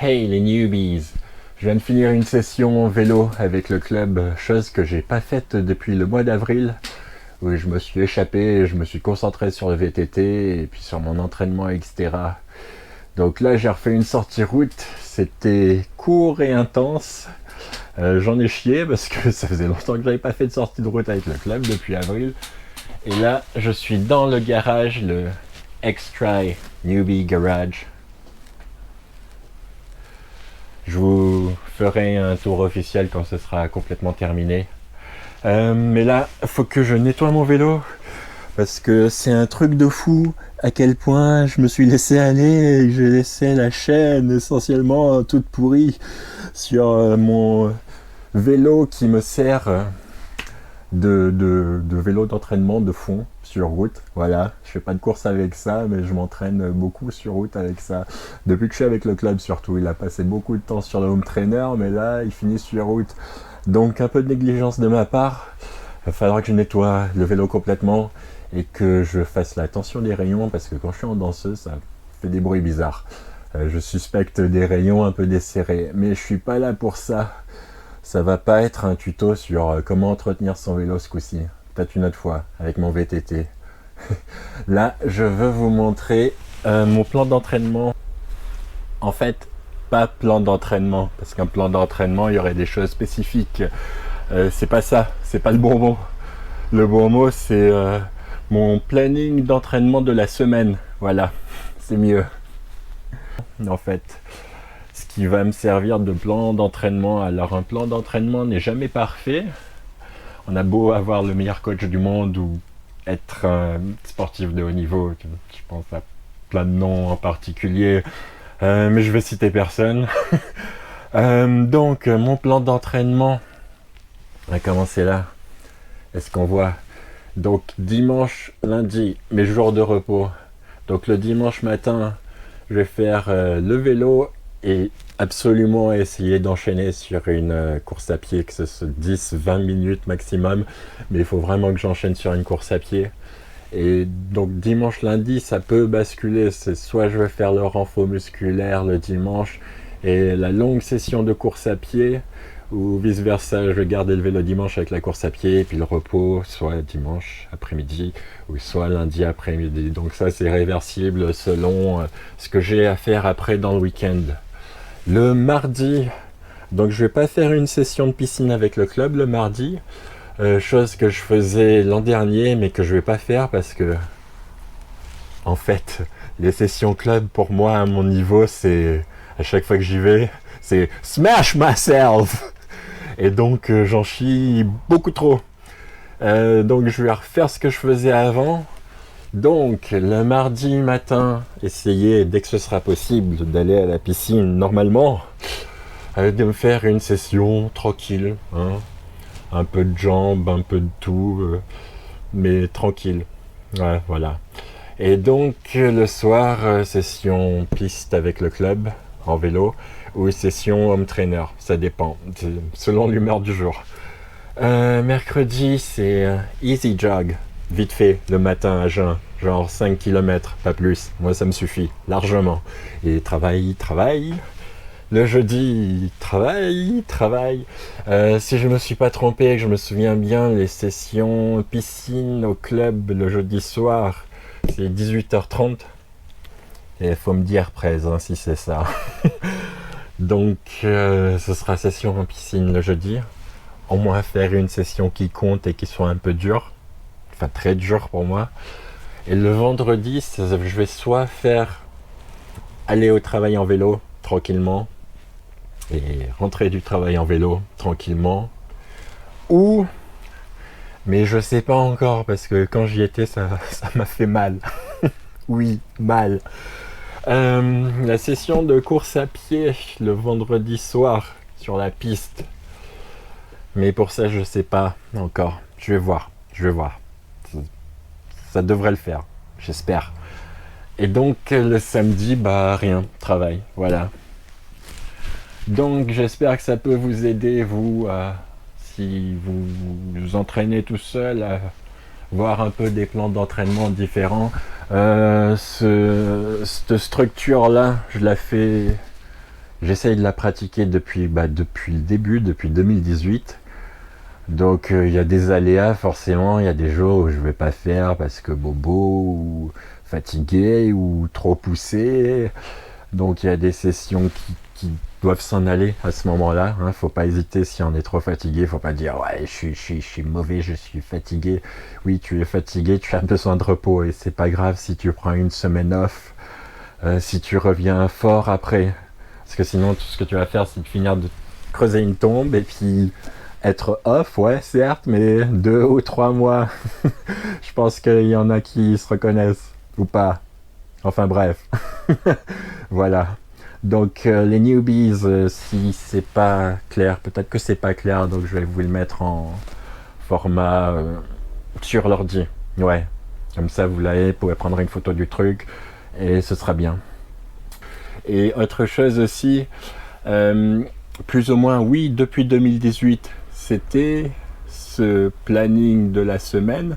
Hey les newbies! Je viens de finir une session vélo avec le club, chose que j'ai pas faite depuis le mois d'avril, où je me suis échappé, je me suis concentré sur le VTT et puis sur mon entraînement, etc. Donc là j'ai refait une sortie route, c'était court et intense. J'en ai chié parce que ça faisait longtemps que j'avais pas fait de sortie de route avec le club depuis avril. Et là je suis dans le garage, le X-Try Newbie Garage. Je vous ferai un tour officiel quand ce sera complètement terminé. Mais là, faut que je nettoie mon vélo parce que c'est un truc de fou à quel point je me suis laissé aller et que j'ai laissé la chaîne essentiellement toute pourrie sur mon vélo qui me sert de vélo d'entraînement de fond sur route. Voilà, je fais pas de course avec ça, mais je m'entraîne beaucoup sur route avec ça. Depuis que je suis avec le club surtout, il a passé beaucoup de temps sur le home trainer, mais là il finit sur route. Donc un peu de négligence de ma part. Il va falloir que je nettoie le vélo complètement et que je fasse la tension des rayons parce que quand je suis en danseuse, ça fait des bruits bizarres. Je suspecte des rayons un peu desserrés, mais je suis pas là pour ça. Ça va pas être un tuto sur comment entretenir son vélo ce coup-ci. Peut-être une autre fois avec mon VTT. Là, je veux vous montrer mon plan d'entraînement. En fait, pas plan d'entraînement, parce qu'un plan d'entraînement, il y aurait des choses spécifiques. C'est pas ça, c'est pas le bon mot. Le bon mot, c'est mon planning d'entraînement de la semaine. Voilà, c'est mieux. En fait, ce qui va me servir de plan d'entraînement. Alors, un plan d'entraînement n'est jamais parfait. On a beau avoir le meilleur coach du monde ou être un sportif de haut niveau, je pense à plein de noms en particulier, mais je vais citer personne. Donc, mon plan d'entraînement, on va commencer là. Est-ce qu'on voit? Donc, dimanche, lundi, mes jours de repos. Donc, le dimanche matin, je vais faire le vélo et absolument essayer d'enchaîner sur une course à pied, que ce soit 10-20 minutes maximum, mais il faut vraiment que j'enchaîne sur une course à pied. Et donc dimanche, lundi, ça peut basculer, c'est soit je vais faire le renfort musculaire le dimanche et la longue session de course à pied, ou vice versa, je vais garder le vélo dimanche avec la course à pied et puis le repos soit dimanche après-midi ou soit lundi après-midi. Donc ça c'est réversible selon ce que j'ai à faire après dans le week-end. Le mardi, donc je vais pas faire une session de piscine avec le club le mardi, chose que je faisais l'an dernier mais que je vais pas faire parce que en fait les sessions club pour moi à mon niveau c'est à chaque fois que j'y vais c'est smash myself et donc j'en chie beaucoup trop. Donc je vais refaire ce que je faisais avant. Donc le mardi matin, essayer dès que ce sera possible d'aller à la piscine normalement, de me faire une session tranquille, hein, un peu de jambes, un peu de tout, mais tranquille. Ouais, voilà. Et donc le soir, session piste avec le club en vélo ou session home trainer, ça dépend, selon l'humeur du jour. Mercredi, c'est easy jog, vite fait, le matin à jeun, genre 5 km, pas plus. Moi, ça me suffit, largement. Et travail. Le jeudi, travail. Si je me suis pas trompé, que je me souviens bien, les sessions piscine au club le jeudi soir, c'est 18h30. Et il faut me dire près, hein, si c'est ça. Donc, ce sera session en piscine le jeudi. Au moins faire une session qui compte et qui soit un peu dure. Enfin, très dure pour moi. Et le vendredi, je vais soit faire aller au travail en vélo tranquillement et rentrer du travail en vélo tranquillement. Ou, mais je sais pas encore parce que quand j'y étais, ça m'a fait mal. Oui, mal. La session de course à pied le vendredi soir sur la piste. Mais pour ça, je sais pas encore. Je vais voir. Ça devrait le faire, j'espère. Et donc, le samedi, bah rien, travail, voilà. Donc, j'espère que ça peut vous aider, vous, si vous vous entraînez tout seul, à voir un peu des plans d'entraînement différents. Cette structure-là, je la fais J'essaye de la pratiquer depuis le début, depuis 2018. Donc il y a des aléas forcément, il y a des jours où je vais pas faire parce que bobo ou fatigué ou trop poussé. Donc il y a des sessions qui doivent s'en aller à ce moment-là. Hein. Faut pas hésiter si on est trop fatigué. Faut pas dire ouais je suis mauvais, je suis fatigué. Oui tu es fatigué, tu as besoin de repos et c'est pas grave si tu prends une semaine off, si tu reviens fort après. Parce que sinon tout ce que tu vas faire c'est de finir de creuser une tombe et puis être off, ouais certes, mais 2 ou 3 mois. Je pense qu'il y en a qui se reconnaissent ou pas. Enfin bref. Voilà. Donc les newbies, si c'est pas clair, peut-être que c'est pas clair, donc je vais vous le mettre en format sur l'ordi. Ouais. Comme ça vous l'avez, vous pouvez prendre une photo du truc et ce sera bien. Et autre chose aussi, plus ou moins oui, depuis 2018, c'était ce planning de la semaine,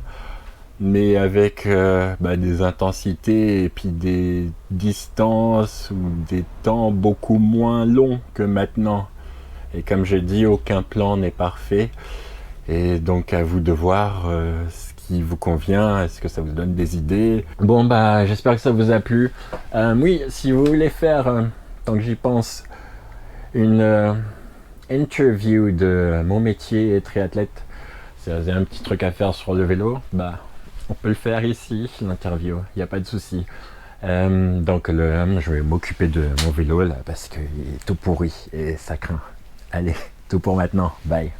mais avec des intensités et puis des distances ou des temps beaucoup moins longs que maintenant. Et comme j'ai dit, aucun plan n'est parfait. Et donc à vous de voir ce qui vous convient, est-ce que ça vous donne des idées. Bon j'espère que ça vous a plu. Oui, si vous voulez faire, tant que j'y pense, une interview de mon métier et triathlète, si vous avez un petit truc à faire sur le vélo, on peut le faire ici, l'interview, il n'y a pas de souci. Donc je vais m'occuper de mon vélo là parce qu'il est tout pourri et ça craint. Allez, tout pour maintenant, bye.